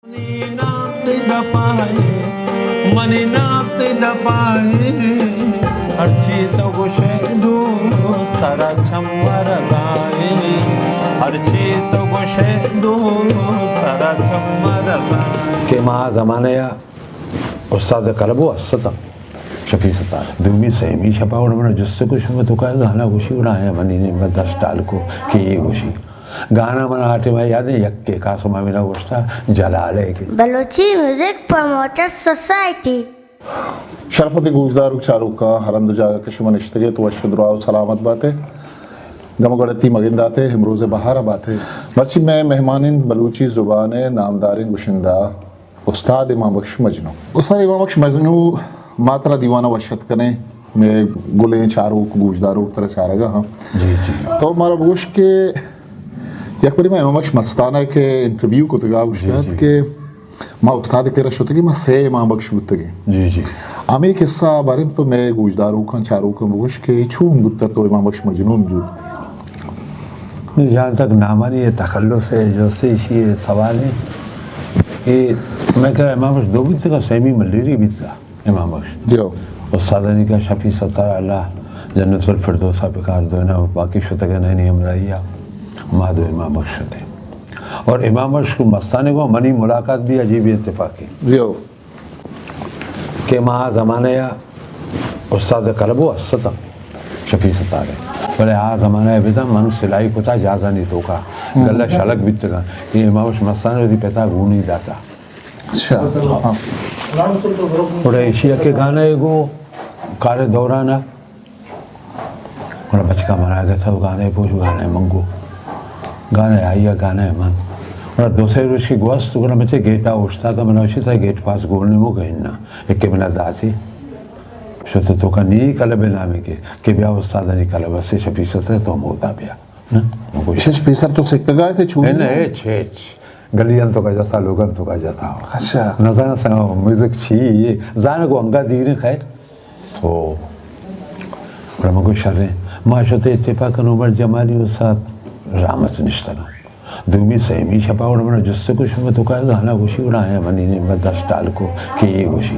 नात दपाए मनी नात दपाए हरची तो गुशे दो सारा चम्मर गाए हरची तो गुशे दो सारा चम्मर गाए के माँ ज़माने या उस्ताद कलबो अस्सता शफी सतार दुमी से मी छपा उड़ मैंने जिससे कुछ मैं तो कहा गाना गुशी उड़ाया मनी ने मैं 10 टाल को कि ये गुशी गाना मना आटे में याद है यक्के कासुमा मेरा गुस्सा जलाले के बलोची म्यूजिक प्रमोटर सोसाइटी शरफती गूजदार चारूका हरंद जागा के शुमन इश्तगे तो वशुद्राव सलामत बातें गमगड़ती मगिंदाते हमरोज़ बहार बातें मर्ची में मेहमानिन बलूची ज़ुबान नामदारिन गुशिंदा उस्ताद इमाम बख्श मजनू उस्ताद इमाम बख्श मजनू मात्रा दीवाना वशत कने में गुले चारूक गूजदारूक तरह से आ रहा हाँ जी तो हमारा गोश के एक बारी मैं इमाम बख्श मस्ताना के इंटरव्यू को तगा उश्ताद के माँ उस्ताद के रशुतगी माँ से इमाम बख्श बुतगी जी आमी किस्सा बारे में तो मैं गूजदारू का चारू का गोश के छूम बुत्ता तो इमाम बख्श मजनून जो जहाँ तक नामानी ये तखल्लुस है जो से ये सवाल है कि मैं कह रहा इमाम बख्श दो बित का सेमी मलेरी बित का इमाम बख्श जो उस्तादनी का शफी सत्तर अल्लाह जन्नतुल फिरदौसा बेकार दो ना बाकी शुतगे नहीं हमराइया माधो इमाम बख्श थे और इमाम बख्श को मस्ताने को मनी मुलाकात भी अजीब इत्तेफाकी जो के माँ ज़माने या उस्ताद कलबो अस्सता शफी सतारे बोले आ ज़माने बेटा मन सिलाई कुता जाता नहीं तो का गला शलक बित का ये इमाम बख्श मस्ताने दी पेता गु नहीं जाता अच्छा हाँ और एशिया के गाने को कारे दौराना और बचका मरा गया था गाने पूछ गाने मंगो गाने आइया गाने मन और दूसरे रोज की गोश्त को बच्चे गेट आ उठता था मैंने उसी था गेट पास गोलने वो कहीं ना एक के बिना दासी शुद्ध तो का नहीं कल बिना में के ब्याह उस्ताद नहीं कल बस से शफी से तो हम होता ब्याह ना वो शेष पेसर तो सेक गए थे छू नहीं छेच गलियन तो का जाता लोगन तो का जाता अच्छा नज़र से म्यूजिक छी ये जाने को अंगा दीने खैर ओ और हमको शर्रे माशुते इत्तेफाक नंबर जमाली उस्ताद रामत निश्तरा दुमी से मी छपा उड़ मैंने जिससे कुछ मैं तो कहा गाना गुशी उड़ाया मनी ने मैं 10 टाल को कि ये गुशी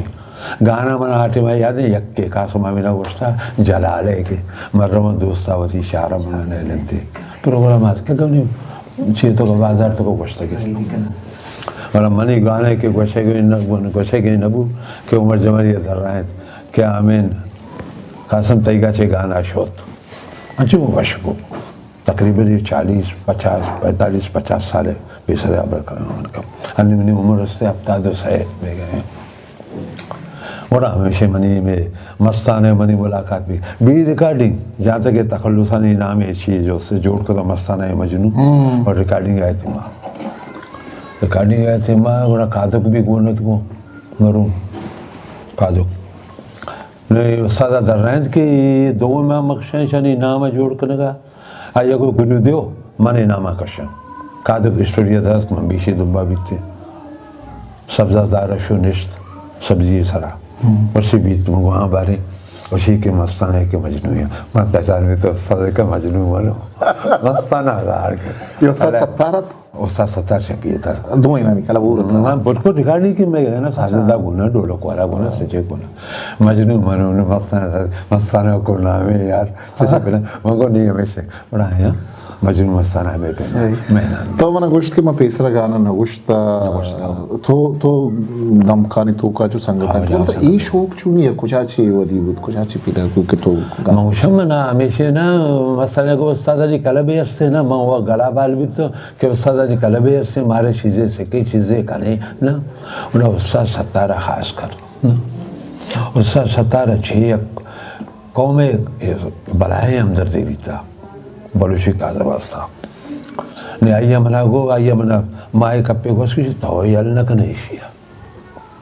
गाना मना आटे में याद है यक्के कासुमा मेरा गुस्सा जलाले के मर्रम दोस्तावती शारा मनाने लेते प्रोग्राम आज के कभी चीतों का बाजार तो को गुस्सा के और मनी गाने के गुस्से के नबू के उम्र जमारी धर रहे थे क्या आमीन कासम तैगा चे गाना शोत अच्छी वो वशको तकरीबन 40, 50, 45, 50 साल बेसरे अबर का अन्य उम्र से अब तादो सैद में गए और हमेशा मनी में मस्ताने मनी मुलाकात भी रिकॉर्डिंग जहाँ तक ये तखल्लुसानी नाम है चीज़ जो उससे जोड़ कर तो मस्ताना है मजनू और रिकॉर्डिंग आई थी माँ गुना कादुक भी गुनत को मरूं कादुक नहीं सादा दर रहे थे कि दो में मकशन शनि नाम जोड़ कर का आया को गुरु दियो माने नामा कशन कादुक स्टोरी दस में बीशी दुम्बा बीते सब्जादार शुनिश्त सब्जी सरा उसी बीच में वहाँ बारे उसी के मस्ताना के मजनू है माता चांद तो उस्ताद का मजनू मानो मस्ताना रार के ये उस्ताद सत्तारत उस्ताद सत्तार छपिए था दो महीना निकला वो हाँ बुटको रिकॉर्ड की मैं गया ना साजदा गुना डोलक वाला गुना सचे गुना मजनू मनो ने मस्ताना को नाम है यार सचे बिना मगो नहीं हमेशा बड़ा है मजनू मस्ताना में मैं तो मैंने गोश्त के मैं पेसरा गाना नगुश्त तो दमकानी तो का जो संगत है मतलब ये शौक चुनी है कुछ अच्छी वदी बुत कुछ अच्छी पिता को के तो मौसम ना हमेशा ना मसाले को उस्तादी कलबे से ना मैं गला बाल भी तो कि उस्तादी कलबे से मारे चीज़ें से कई चीज़ें करे ना उन्हें उस्ताद सत्तारा खास कर ना उस्ताद सत्तारा छः कौमे बलाए हमदर्दी भी था बलूची का दवास्ता ने आइया मना गो आइया मना माए कप्पे को उसकी तो यार न कने शिया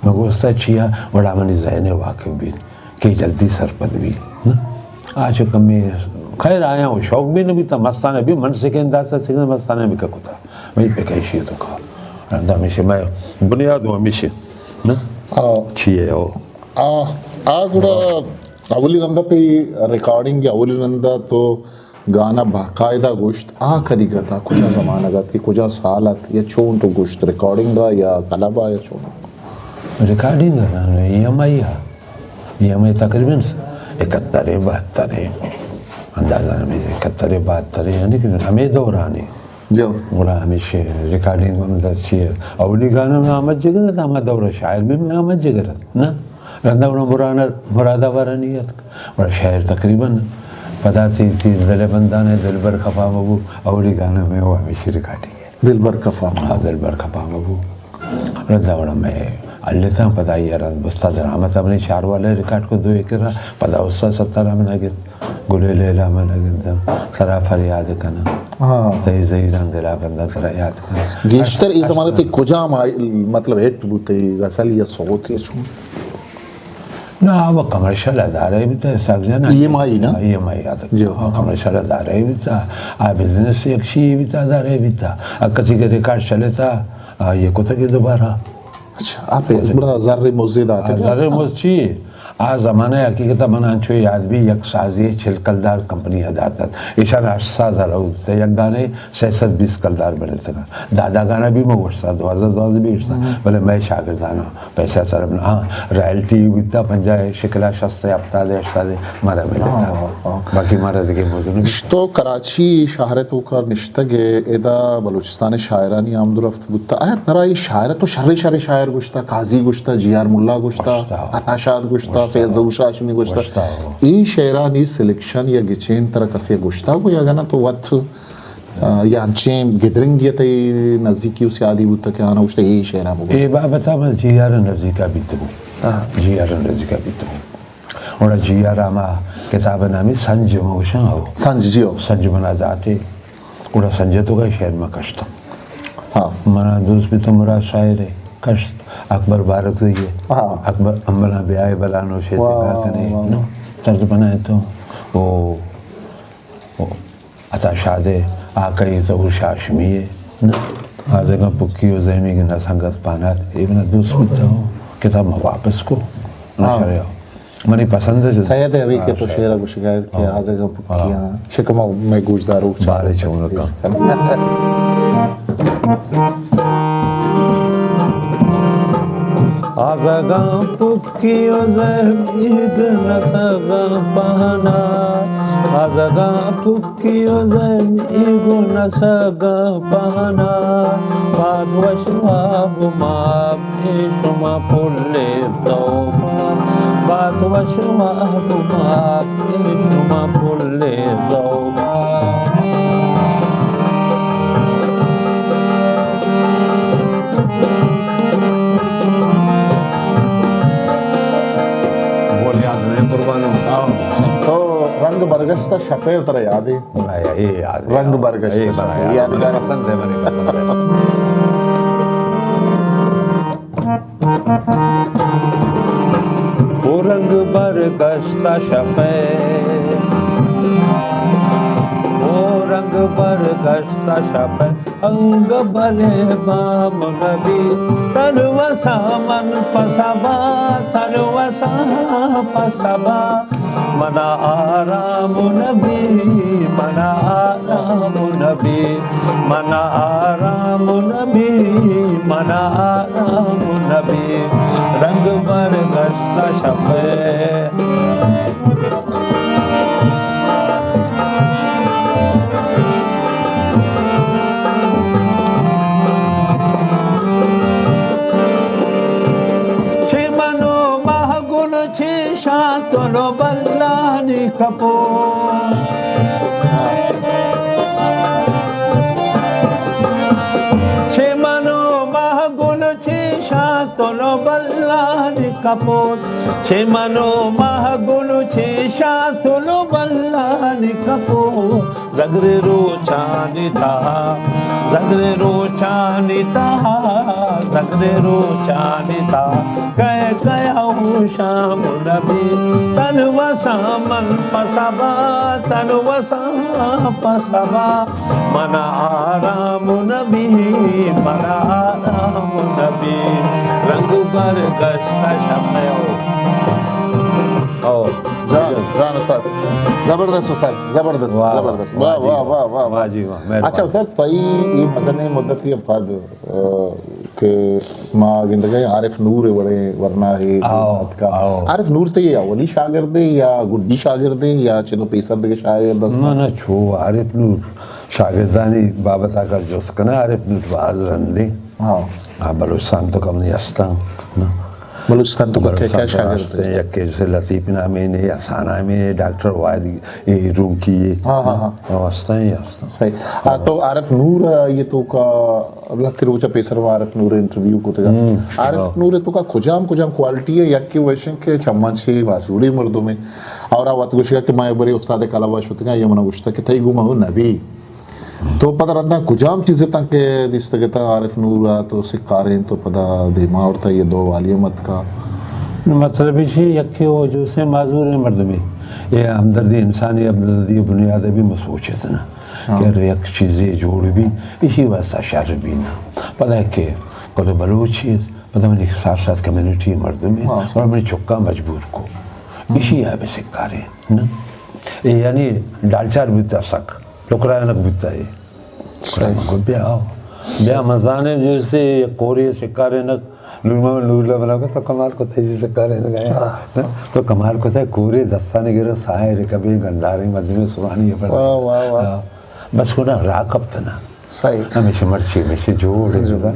मगोस्ता छिया बड़ा मनी ज़हने वाक़िफ़ भी कि जल्दी सरपद भी आज कमी खैर आया हूँ शौक भी नहीं था मस्ताने भी मन से के अंदाज़ से मस्ताने भी का कुता वही पे कैसी है तो का रंदा हमेशा मैं बुनियाद हूँ हमेशा ना छिए हो गुड़ा अवली रंदा पे रिकॉर्डिंग या अवली रंदा तो गाना बाकायदा गोश्त आखरी गता कुछ जमाना गती कुछ सालत या चोन तो गोश्त रिकॉर्डिंग दा या कलाबा या चोन रिकॉर्डिंग करना EMI तकरीबन 71-72 अंदाज़ा में 71-72 यानी कि हमें दौरानी जो बोला हमेशा रिकॉर्डिंग में मतलब चाहिए अवली गाना में आमद जिगर था हमारा दौरा शायर भी में आमद जिगर ना रंदा उन्हें मुरादा वारा नहीं है बड़ा शायर तकरीबन पता थी दिल बंदा ने दिल भर खफा मबू अवली गाना में वो हमेशा रिकॉर्डिंग है दिल भर खफा हाँ दिल भर खफा मबू रंदा उन्हें मैं अल्लाह पता ही यार उस्ताद रहमत अपने चार वाले रिकॉर्ड को 2 एकरा पता उस्ताद 70 में लगे गुले लेला में लगे सरा फरियाद करना हाँ सही सही रंदेला बंदा सरा याद करना गेस्टर इस जमाने ते कुजा मतलब हिट बुते गसल या सोत या चोन ना वो कमर्शियल अदारे भी था सगजा ना EMI ना EMI आता जो कमर्शियल अदारे भी था आ बिजनेस एक शी भी था अदारे भी था कच्ची के रिकॉर्ड चले था ये को तक दोबारा अच्छा आप बड़ा ज़र्रे मुज़्ज़िद आते ज़र्रे मुझे आ ज़माने हकीकत मना छो याद भी एक साजी छिलकलदार कंपनी अदाता इशार आशा दराउ ते एक गाने 620 कलदार बने सका दादा गाना भी मैं वस्ता 2012 भी वस्ता बोले मैं शागिर्दाना पैसा सर हाँ रॉयल्टी भी था पंजाब शिकला शस्ते हफ्ता दे मारा मिले बाकी मारा देखे मौजूद तो कराची शहर तो कर निश्तगे एदा बलूचिस्तान शायरानी आमदुरफ्त बुता आया तरा ये शायर तो शर्रे शायर गुश्ता काजी गुश्ता जियार मुल्ला गुश्ता अताशाद गुश्ता से ज़रूशा आशमी गुश्ता ये शायरानी सिलेक्शन या गिचेन तरह कसे गुश्ता को या गाना तो वक्त या अंचें गिदरिंग ये ते नज़दीकी उसे आदि बुता के आना उसे ये शायरा मुझे ये बात बता मैं जियार नज़दीका भी तो जियार नज़दीका भी तो और जियार आमा किताब नामी संज मोशा हो संज जियो संज बना जाते और संजय तो का शहर में कष्ट हाँ मना दोस्त भी तो मुरा शायर है कष्ट अकबर बारक तो ये हाँ अकबर अम्बला ब्याह बलानो शेर कने नो तर्ज बनाए तो वो अता शादे आकई तो शाशमी है ना आज का पुक्की हो ज़मीन की ना संगत पानात ये बना दोस्त भी तो किताब में वापस को ना शरिया मनी पसंद है सैयद अभी के तो शेरा को शिकायत के आज का पुकिया शिकमा में गुजदारू बारे छोड़ का आज़गा पुक्कियो ज़मीग नसगा पहना आज़गा पुक्कियो ज़मीग नसगा पहना बाद वशवाब माब शुमा पुल्ले ज़ौमा बाद वशवाब माब शुमा पुल्ले ज़ौमा तो रंग बरगश्ता शफे तरह याद है बनाया ये याद रंग बरगश्ता यादगार पसंद है मैंने पसंद है वो रंग बरगश्ता शफे वो रंग बरगश्ता शफे अंग बले बाम नबी तनवसा मन पसबा तनवसा पसबा मना आराम नबी मना आराम नबी मना आराम नबी मना आराम नबी रंग बरगश्ता शफे शातलो बल्लानी कपो छे मनो महगुण छे शातलो बल्लानी कपो छे मनो महगुण छे शातलो बल्लानी कपो जगरे रोचानिता जगरे रोचानिता जगरे रोचानिता कह कया शाम नबी तनवसा मन पसबा तनवसा पसबा मना आराम नबी मना आराम नबी रंग बरगश्ता शफे आओ जान जान उस्ताद, जबरदस्त उस्ताद, जबरदस्त वाह, जबरदस्त, वाह, वाह वाह वाह वाह वाह जी, वाह, मेहरबानी। अच्छा उस्ताद पई ये मजने मुद्दत की बाद के मां गिंदगे आरिफ नूर बड़े वरना है आओ, का आओ। आरिफ नूर ते या वली शागिर्द या गुड्डी शागिर्द या चलो पेसर के शागिर्द ना छो आरिफ नूर शागिर्दानी बाबत आकर जोस कना आरिफ नूर बाज रंदे हाँ बलूचिस्तान तो कम नहीं हस्ता ना बलूचिस्तान तो क्या बलूचिस्तान शागिर्द तो यक्के जैसे लतीफ़ नामे ने या साना में डॉक्टर वादी ये रूम की ये हाँ, हाँ, हाँ। हस्ता ही हस्ता सही तो आरिफ नूर ये तो का अगला के रोचा पेसर में आरिफ नूर इंटरव्यू को तो आरिफ नूर तो का खुजाम खुजाम क्वालिटी है यक्के वैसे के चम्मचे वासूड़ी मर्दों में और आवत गुशिया के मैं बड़ी उस्ताद कलावा शुतगा ये मना गुश्ता के थई गुमा हो नबी तो पता रहता कुजाम चीज़ें तक के दिस्तगता आरिफ नूर तो सिक्कारें तो पता दिमाग और था ये दो वालियमत का मतलब इसी यक्के हो जो से माजूर है मर्द में ये हमदर्दी इंसानी हमदर्दी बुनियाद भी मसोच है ना कि अरे एक चीज़ें जोड़ भी इसी वास्ता शर भी ना पता है कि कोई बलूच चीज़ पता मेरी साथ साथ कम्युनिटी मर्द में और मेरी चुक्का मजबूर को इसी यहाँ पे सिक्कारें ना ये यानी डालचार बिता सक लुकरायनक बिता है को ब्याह मजाने जैसे कोरिया सिक्कारे नक लूमा लूला बना तो कमाल को तेजी सिक्कारे न गया तो कमाल को था कोरे दस्ताने गिरो साए रे कभी गंधारे मध्य में सुहानी है वाह वाह वाह बस को ना राकब तना सही हमेशा मर्ची हमेशा जोड़े जोड़े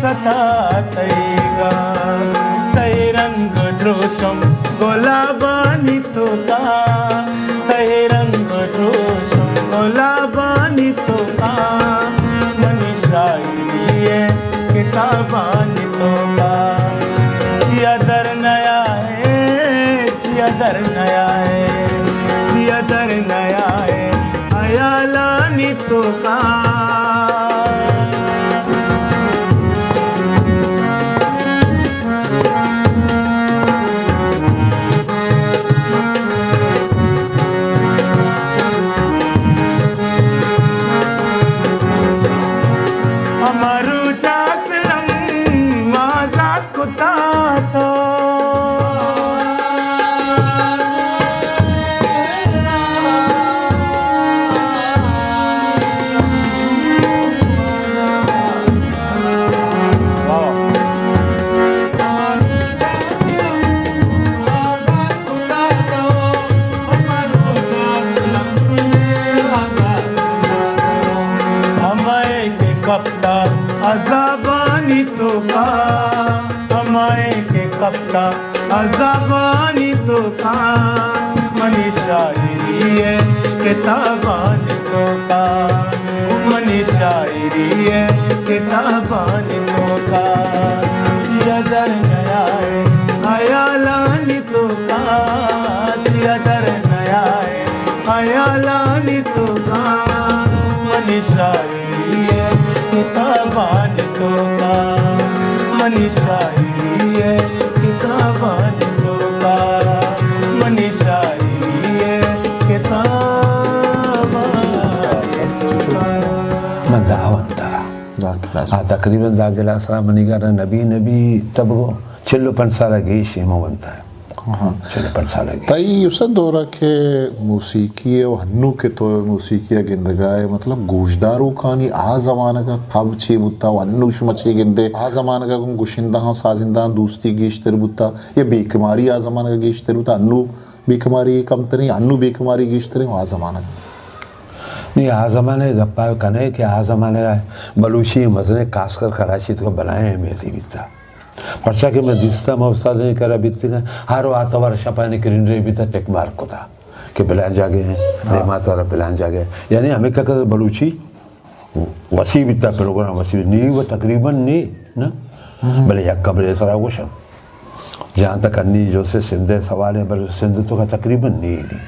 सतातैगा तै रंग द्रोषम गोलाबानी तो का तै रंग द्रोषम गोलाबानी तो का मनीषाइलिए किताबानी तो का चियादर नया है चियादर नया है चियादर नया है अयालानी तो का अज़ाबानी तो का हमारे के कप्ता अज़ाबानी तो का मनी शायरी है किताबानी तो का मनी शायरी है किताबानी तो का चियादर नया है अयालानी तो का चियादर नया है अयाल तकरीबन दागिला सरा मनीगारा नबी तब वो चिल्लो पंसाला गेश हेमो बनता है चिल्लो पंसाला गेश ताई उसा दौरा के मौसीकी और हन्नू के तो मौसीकी गिंदगाए मतलब गोशदारू खानी आ जमाना का थब छे बुत्ता हन्नू शुमचे गिंदे आ जमाना का गुशिंदा हाँ साजिंदा दोस्ती गेश तेर बुत्ता ये बेकमारी आ जमाना का गेश तेर बुत्ता हन्नू बेकमारी कम तरी हन्नू बेकमारी गेश तेरे आ जमाना नहीं आ ज़माने गप्पा कने कि आ ज़माने बलूची मजने खासकर कराची तो बनाए हैं मेसी बीता पर्चा के मैं दिस्ता मैं उस्ताद नहीं करा बीतती का हर आता वर्षा पाने किरण रही बीता टेक मार को था कि पिलान जागे हैं देमात वाला पिलान जागे यानी हमें क्या कहते बलूची वसी बीता प्रोग्राम वसी नहीं वो तकरीबन नहीं ना भले यक कबरे सरा कुछ जहाँ तक अन्नी जो से सिंधे सवाल है बल सिंध तो का तकरीबन नहीं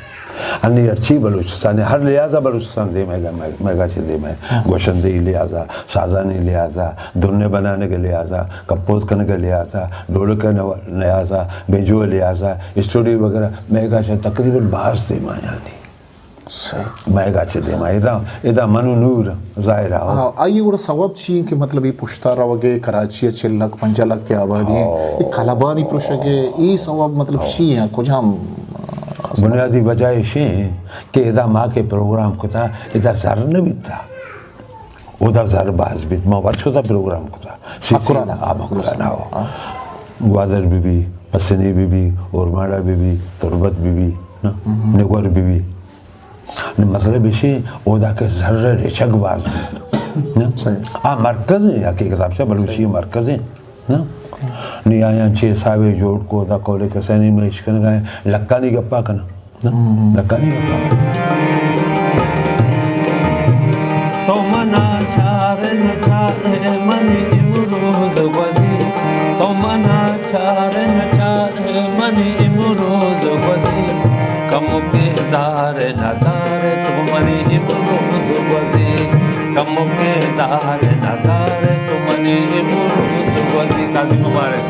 अन्नी अच्छी बलूचिस्तान हर लिहाजा बलूचिस्तान दे मैगा चे दे मैं गोशन दे लिहाजा साजानी लिहाजा धुन्ने बनाने के लिहाजा कपोज करने के लिहाजा ढोल के लिहाजा बेजो लिहाजा स्टूडियो वगैरह मैगा चे तकरीबन बास दे मैं यानी सही मैगा चे दे मैं इदा मनु नूर जाहिर आओ आइए वो सबब ची कि मतलब ये पुश्तारा वगे कराची 4 लाख 5 लाख के आबादी ये कलाबानी प्रोशके ये सबब मतलब ची है कुछ हम बुनियादी वजह ये कि इदा माँ के प्रोग्राम को था इदा जर न भी था उदा जर बाज भी माँ वर्षों का प्रोग्राम को था मकुराना हो ग्वादर बीबी पसनी बीबी उर्माड़ा बीबी तुरबत बीबी ना निगोर बीबी मतलब इसे उदा के जर रेचक बाज ना मरकज है या के हिसाब से बलूची मरकज है ना नहीं आया 6 सावे जोड़ को दा कोले के सैनी में इश्क न गए लक्का नहीं गप्पा करना लक्का नहीं गप्पा तो मना चार न चारे मनी इमरोज बजी तो मना चार न चारे मनी इमरोज बजी कम के दार न दार तो मनी इमरोज बजी कम के दार न दार तो मनी इमरोज काजी मुबारक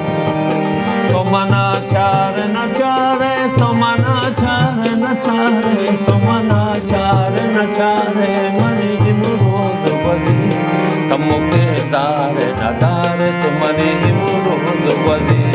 तो मना चार न चारे तो मना चार न चारे तो मना चार न चारे मनी इमरोज बजी तम के दार न दार तो मनी इमरोज बजी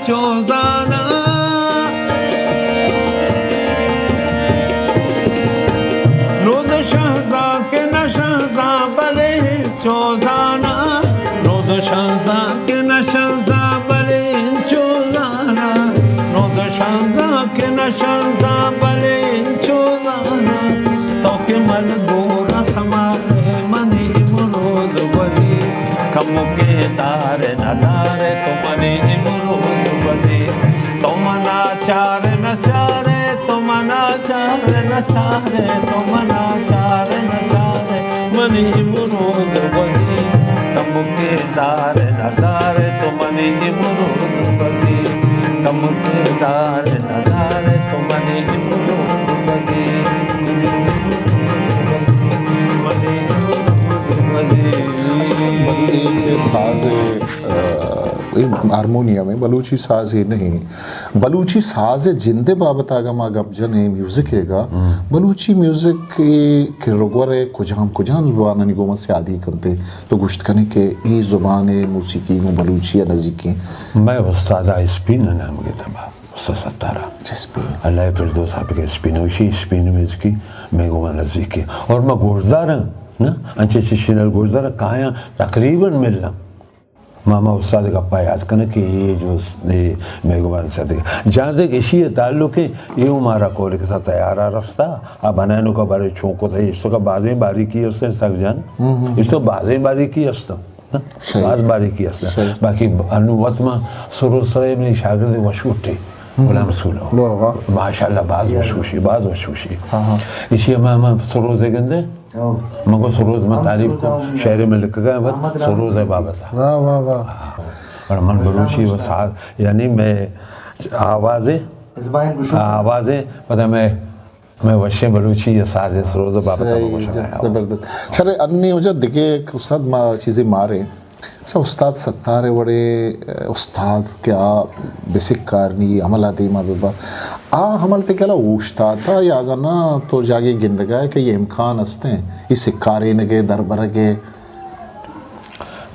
चौजाना नूद शहजा के न शहजा बले चौजाना नूद शहजा के न शहजा बले चौजाना नूद शहजा के न शहजा बले चौजाना तो के मन गोरा समारे मनी इमरोज बजी कम के दार न दार तो मनी इमरोज तो मना चार न चारे तो मना चार न चारे तो मना चार न चारे मनी इमरोज बजी तम के दार न दार तो मनी इमरोज बजी तम के दार न दार तो मनी इमरोज बजी मनी बंदी के साज़े हारमोनियम है बलूची साज है नहीं बलूची साज है जिंदे बाबत आगा मा गपजन है म्यूजिक हैगा बलूची म्यूजिक के रोगरे कुजाम जुबान निगोमा से आदि करते तो गुश्त करने के ये जुबान है मौसीकी में बलूची या नज़ीकी मैं उस्ताद स्पिन नाम के तबा सतारा अल्लाह फिरदौस साहब के स्पिन उसी स्पिन म्यूजिक मैं गोमा नज़ीकी और मैं गोशदार ना अच्छे शिशिनल गोशदार कहाँ तकरीबन मिलना मामा उस्ताद का गप्पा याद करना कि ये जो मेघवान साथी जहाँ तक इसी ताल्लुक है ये हमारा कोले के साथ तैयार आ रास्ता अब बनाने का बारे छोंको था इस तो का बाजें बारीकी उससे सक जान इस तो बाजें बारीकी अस्ता बाज बारीकी अस्ता बाकी अनुवत में सुरोसरे में शागिर्द वशूटे गुलाम सूलो माशाल्लाह बाज वशूशी इसी में सुरोज़े गंदे मगर सरोज में तारीफ को शहर में लिख गए बस सरोज है बाबा था वाह वाह वाह और मन बलूची वो साथ यानी मैं आवाज़ें पता मैं मैं वशे बलूची ये साज रोज़ बाबा जबरदस्त सर अन्य वजह दिखे उस्ताद चीज़ें मारे अच्छा उस्ताद सत्तार वड़े उस्ताद क्या बेसिक कारनी अमल आती माँ बेबा हमल ते क्या उस्ताद था या अगर ना तो जाके गिंदगा है कि ये इम्कान हंसते हैं इस कारी नगे दरबर के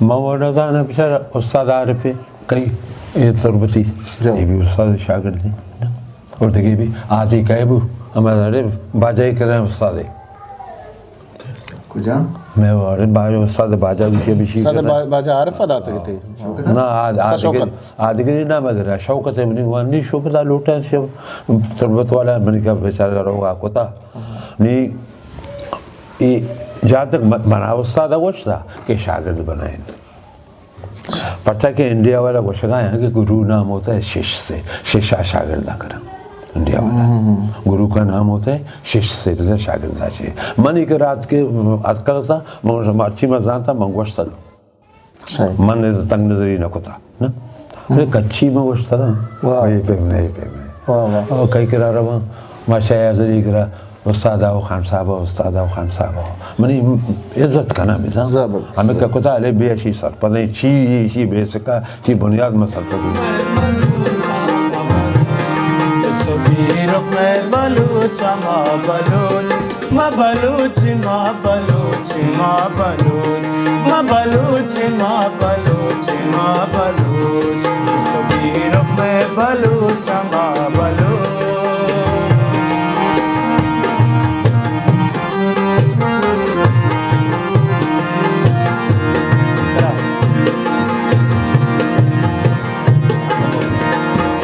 मौना था ना बेचारा उस्ताद आरिफ कई ये तुरबती ये भी उस्ताद शागिर्द थी और देखिए भी आती कहबू हमारे अरे बाजा ही करें उस्ताद कुजा मैं अरे बाजा उस्ताद बाजा भी उस्ताद बाजा आरिफ अदा थे ना आदि के ना मगर शौकत है मनी हुआ नहीं शौकत आ लोटा से तुरबत वाला मनी का बेचारा रोगा कोता नहीं ये जहाँ तक बना उस्ताद वश था कि शागिर्द बनाए पता कि इंडिया वाला वश का है कि गुरु नाम होता है शिष्य से शिष्य शागिर्द ना करा इंडिया वाला गुरु का नाम होता है शिष्य से तो शागिर्द चाहिए मन एक रात के आजकल था अच्छी मजान था मंगवश था मन तंग नजरी न कोता ना कच्ची मंगवश था वही पे नहीं पे और कई करा रहा माशा जरी करा उस्ताद आओ खान साहब उस्ताद आओ खान साहब मनी इज्जत करना भी था हमें क्या कोता ले बेशी सर पता नहीं ची बेसका ची बुनियाद मसल तो सबीर में बलूच माँ बलूच माँ बलूच माँ बलूच माँ बलूच माँ बलूच माँ बलूच माँ बलूच सबीर में बलूच माँ बलूच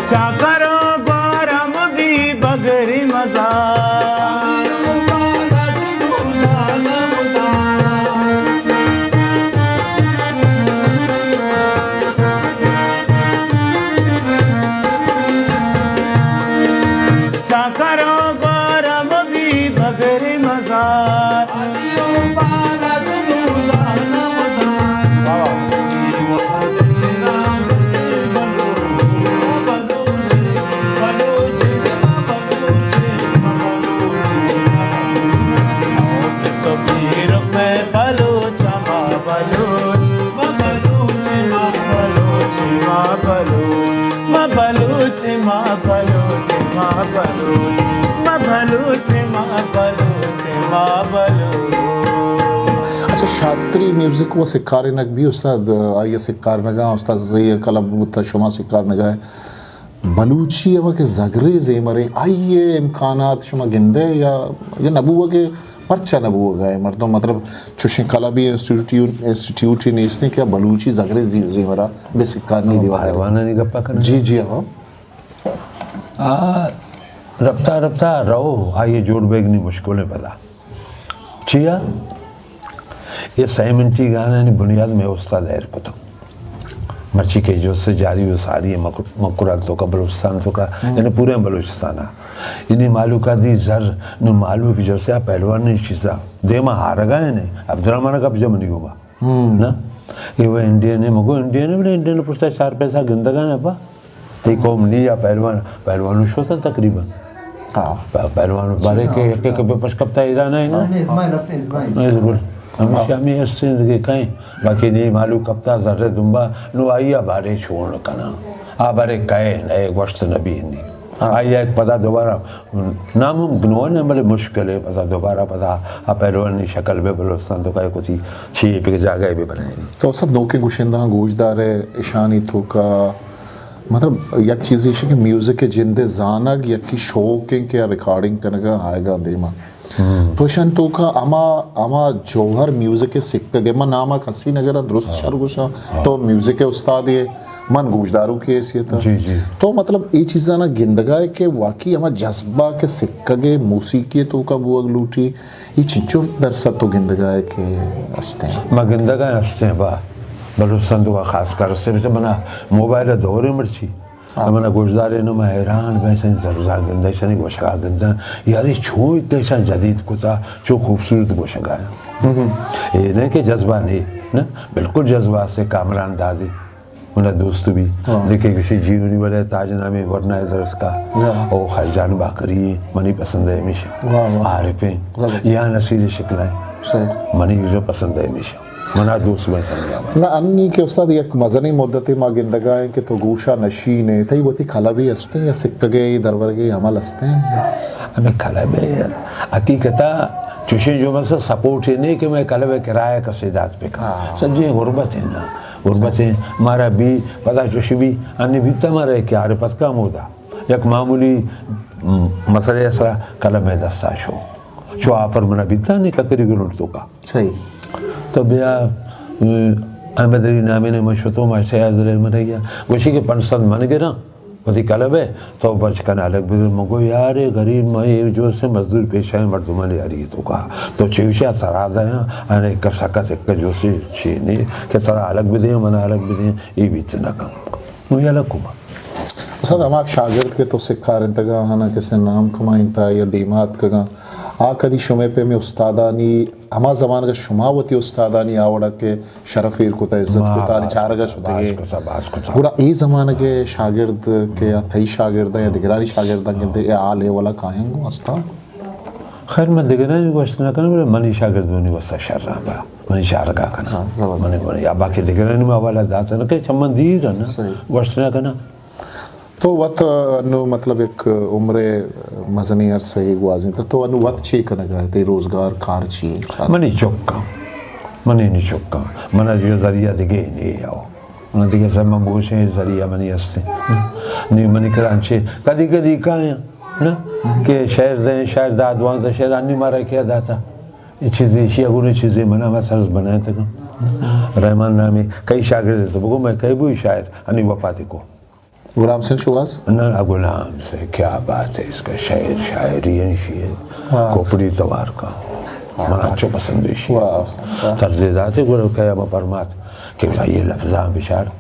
चाकरो गरम दी बगरी मजा चाकरो गरम दी बगरी मजा सबीर में बलूच माँ बलूच बलूच माँ बलूच माँ बलूच माँ बलूच माँ बलूच माँ बलूच माँ बलूच माँ बलूच अच्छा शास्त्रीय म्यूजिक वो सिक्कार नग भी उस्ताद आइए सिक्कार नगा उस्ताद ज़े कलब बुत्ता शुमा सिक्कार नगा है बलूची अवा के जगरे ज़ेमरे आइए इम्कानात शुमा गिंदे या नबूआ के पर्चा नबूआ गए मर्दों मतलब चुशे कला भी इंस्टीट्यूट ने इसने क्या बलूची जगरे ज़ेमरा बेसिक्कार नहीं दीवार नहीं गप्पा कर जी हाँ रफ्ता रफ्ता रहो आइए जोड़ बेगनी मुश्किलें पता चिया ये 6 मिनटी गाना नहीं बुनियाद में उस्ताद है पता मर्ची के जो से जारी वो सारी है मकुरा तो का बलूचिस्तान तो का यानी पूरे बलूचिस्तान इन्हीं मालू का दी जर न मालू की जो से आप पहलवान नहीं चीज़ा देमा हार गए नहीं अब्दुलरहमान का जब नहीं घूमा ना ये वो इंडियन है मगो इंडियन है इंडियन पुरसा 4 पैसा गंदा गए अपा ते कौम नहीं या पहलवान शो था तकरीबन पहलवान बारे के कभी पशकप्ता ईरान है ना हमेशा में ऐसे लगे कहीं बाकी नहीं मालूम कप्ता जर्रे दुम्बा नो आइया बारे छोड़ कना आ बारे कहे नए वक्त नबी नहीं आइया एक पता दोबारा नामुमकिन हो न बड़े मुश्किल है पता दोबारा पता आ पहलवानी शक्ल में बलूचिस्तान तो कहे कुछ छीप के जगह भी बनाए तो सब नौके गुशिंदा गोशदार है ईशानी तो का मतलब यक चीज़ है कि म्यूज़िक के जिंदे जानक यकी शौक के रिकॉर्डिंग करने का आएगा देमा तो शंतो का आमा जौहर म्यूजिक के सिक्के देमा नामा कसी नगर दुरुस्त शरुगुशा तो म्यूजिक के उस्ताद ये मन गोशदारू की हैसियत है तो मतलब ये चीज़ ना गिंदगाए के वाकई आमा जज्बा के सिक्के मौसीकी तो का बुअग लूटी ये चिंचो दरसत तो गिंदगाए के हंसते हैं मैं गिंदगाए हंसते हैं बा बलूचिस्तान तो का खास कर से बना मोबाइल दौरे मर्ची मैंने गोशदारे नो मैं हैरान वैसे जरूर गंदा ऐसा नहीं गोशगा गंदा यार ये छो कैसा जदीद कुता छो खूबसूरत गोशगा है ये नहीं कि जज्बा नहीं ना बिल्कुल जज्बा से कामरान दादी मेरा दोस्त भी देखे किसी जीवनी वाले ताजनामे वरना दरस का और खैजान बाकरी मनी पसंद है हमेशा आरिफे यहाँ नसीले शिकलाएं मनी जो पसंद है हमेशा मना दोस्त में ना अन्नी के उस्ताद एक मजनी मुद्दती मा गिंदगा है कि तो गोशा नशीने तई बोती खला भी हस्ते या सिक्के दरवर्गे अमल हस्ते हमें खला बे हकीकता चुशी जो मतलब सपोर्ट है नहीं कि मैं कल वे किराया का सिदात पे का सब्जी गुर्बत है ना गुर्बत है मारा भी पता चुशी भी अन्य भी तमारे क्या अरे पस काम होता एक मामूली मसले ऐसा कल में दस्ताश हो जो आफर मना बीता नहीं कतरी गुरुट तो का सही तो भैया अहमदरी नामी ने मशहूर माशे आज़रे में रह गया वैसे के पंचसद मन गए ना वही कलब है तो बचकन अलग भी मगो यार गरीब मैं जो से मजदूर पेश है मर्दुमान यारी तो कहा तो चिवशा सरादा है अने कर सका से का जो से ची नहीं कि सरा अलग भी दे मना अलग भी दे ये भी इतना कम मुझे अलग कुमा उस्ताद हमारे शागिर्द के तो सिक्का रंतगा हना किसी नाम कमाइंता या दीमात कगा आ कदी शुमे पे में उस्तादानी हमा ज़माने का शुमावती उस्तादानी आवड़ा के शरफीर को ता इज्जत को ता चारगा सुधे पूरा ए ज़माने के शागिर्द के या थई शागिर्द या दिगरानी शागिर्द के या आले वाला काहेंगो उस्ताद खैर मैं दिगरानी वस्त ना करना बोले मनी शागिर्द नहीं वस्त शर्रा बा मनी शारगा करना मनी बोले या बाकी दिगरानी में वाला दाता ना के संबंधी रहना वस्त ना करना तो वत अनु मतलब एक उम्र मजनी अरसा ही गुआजी तो अनु वत ची कनगा ते रोजगार कार ची मनी चौका मनी नहीं चौका मना जो जरिया दिगे नहीं आओ मना दिगे सब मबूश है जरिया मनी हस्ते नहीं मनी करांचे कदी कदी कहाँ ना कि शहर दे शहर दादवान दा शहर अन्य मारा क्या दाता ये चीज़ें शियागुने चीज़ें मना मैं सरस बनाए तक रहमान नामी कई शागिर्द तो बगो मैं कई भी शायर अन्य वफाती को गुलाम सिंह शुवास ना गुलाम से क्या बात है इसका शायर शायरी है शेर कोपड़ी तवार का मना अच्छो पसंद है तर्जेदात गुरु क्या परमात कि ये लफ्ज़ा बिशार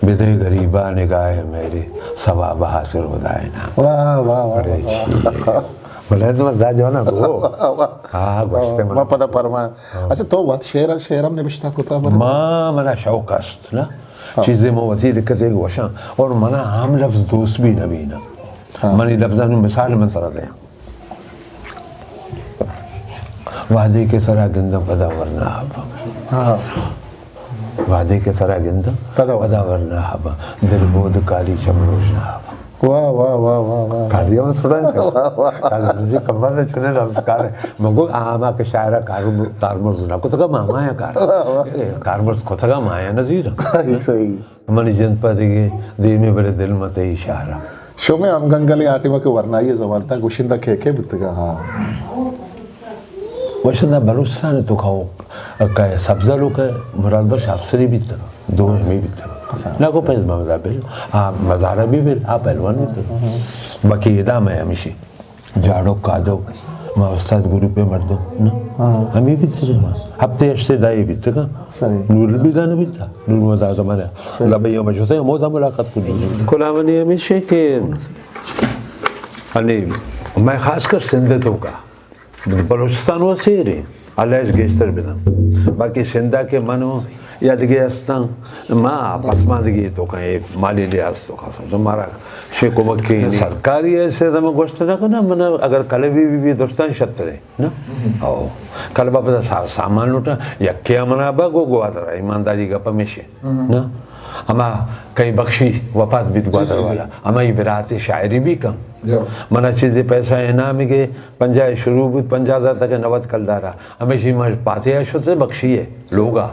बिदे गरीबा निगाह मेरी सवा बहादुर होदाए ना वाह वाह वाह बोले तो मत जाओ ना वो हाँ गोश्ते वाह पता परमा अच्छा तो वत शेर हमने बिश्ता कोता पर माँ मना शौक अस्त ना चीज़ें में वसी दिक्कत है वशा और मना आम लफ्ज़ दोस्त भी नबी ना मनी लफ्ज़ में मिसाल में सरा दे वादे के सरा गिंदम पदा वरना हब वादे के सरा गिंदम पदा वरना हब दिल बोध काली चमरोज ना हब वाह वाह वाह वाह वाह कादिया में सुना है कादिया कम्बा से चुने नमस्कार है मगो आमा के शायरा कारमर्ज ना को तका मामा है कारमर्ज को तका माया नजीर सही मनी जनपद के दे में बड़े दिल मत इशारा शो में हम गंगली आटी में के वरना ये जमानता गुशिंदा खेके बितगा हाँ वैसे बलूचिस्तान तो खाओ का सब्जा लोग मुराद बख्श अफसरी भी तरह दो में भी तरह ना को पैस मजा बिल हाँ मज़ारा भी बिल हाँ पहलवान भी तो बाकी इदा मैं हमेशा जाड़ो कादो मैं उस्ताद गुरु पे मर दो ना हमें भी तरह मां हफ्ते अश्ते दाई भी तरह नूर भी दाने भी था नूर मज़ा ज़माना लबैया मजो से मोदा मुलाकात को नहीं कुलामनी हमेशा के अने मैं खासकर सिंध तो का बलूचिस्तान वो सेरे अलेज गेस्टर बिना बाकी सिंधा के मनो या दिगे अस्तां माँ पसमा दिगे तो कहीं माली लिहाज तो खास तो मारा शेको मक्की सरकारी ऐसे तो मैं गोश्त ना करना मना अगर कल भी दोस्तान शतरे ना आओ कल बाप सामान लुटा या क्या मना बा गो आता ईमानदारी का पमेशे ना अमा कई बख्शी वफात भी गुआतर वाला अमा ये विराते शायरी भी कम मना चीज़ें पैसा इनाम के 50 शुरू भी 50,000 तक 90 कलदारा हमेशा मैं पाते आशो से बख्शी है लोगा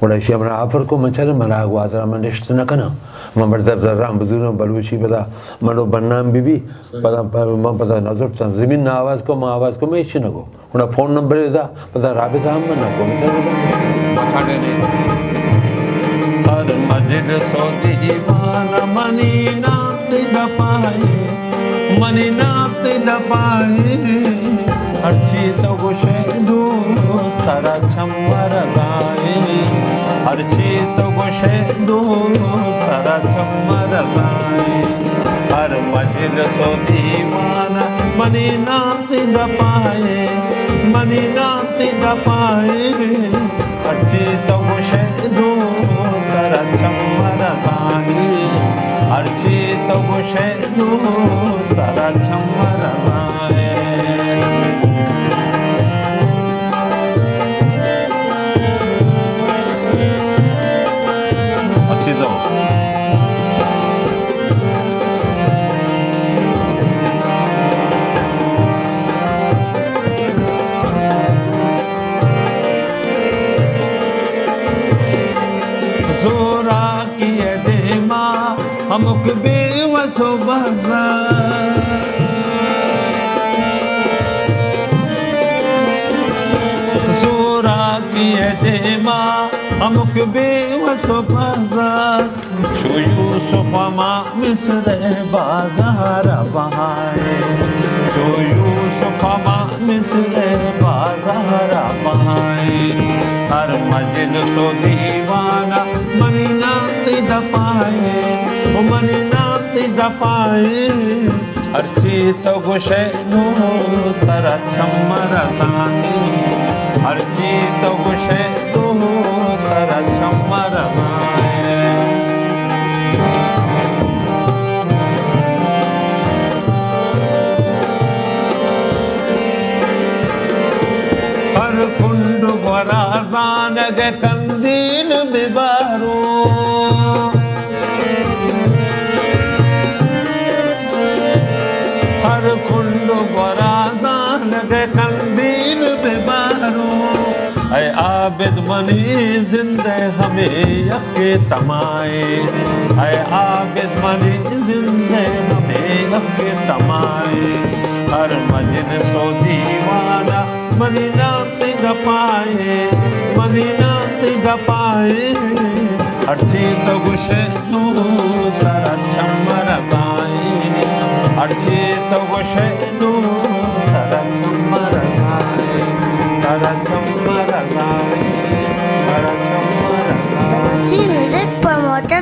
और ऐसे हमारा आफर को मचल मरा गुआतर मैं निश्चित न करना मैं मर्दब जर्राम बुजुर्ग बलूची पता मनो बनाम बीबी पता नजर जमीन ना आवाज़ को माँ आवाज़ को मैं इच्छी न को उन्हें फ़ोन नंबर देता पता राबिता हम ना को हर मजिद सोती ईमान मनी नात दपाए मनी नात दपाए हर चीज तो गुशे दो सारा चम्मर गाए हर चीज तो गुशे दो सारा चम्मर गाए हर मजिद सोती ईमान मनी नात दपाए मनी नात दपाए हर चीज तो गुशे दो सारा चम्मर अर्ची तो गुशे दू सारा चमर जाए अच्छी तो जोरा किए दे माँ हमक बेवसो बजा जोरा किए दे माँ हमक बेवसो बजा शो यूसुफ माँ मिस्र बाजार बहाए जो यूसुफ माँ मिस्र बाजार बहाए हर मजलिसो दीवाना मनी नाती दपाए ओ मनी नाती दपाए अर्ची तो गुशे दू सारा चमर जाए अर्ची तो गुशे दू सारा चमर जाए हर कुंड गोराजान गे कंदीन बिबारो हर कुंड गोराजान गे कंदीन बिबारो ऐ आबिद मनी जिंदे हमें यके तमाए ऐ आबिद मनी जिंदे हमें यके तमाए हर मजलिसो दीवाना मनी नाती गपाए मनी नाती गपाए अर्ची तो गुशे दू सारा चमर गाए अर्ची तो गुशे दू सारा चमर गाए सारा चमर गाए सारा चमर गाए G Music Promoter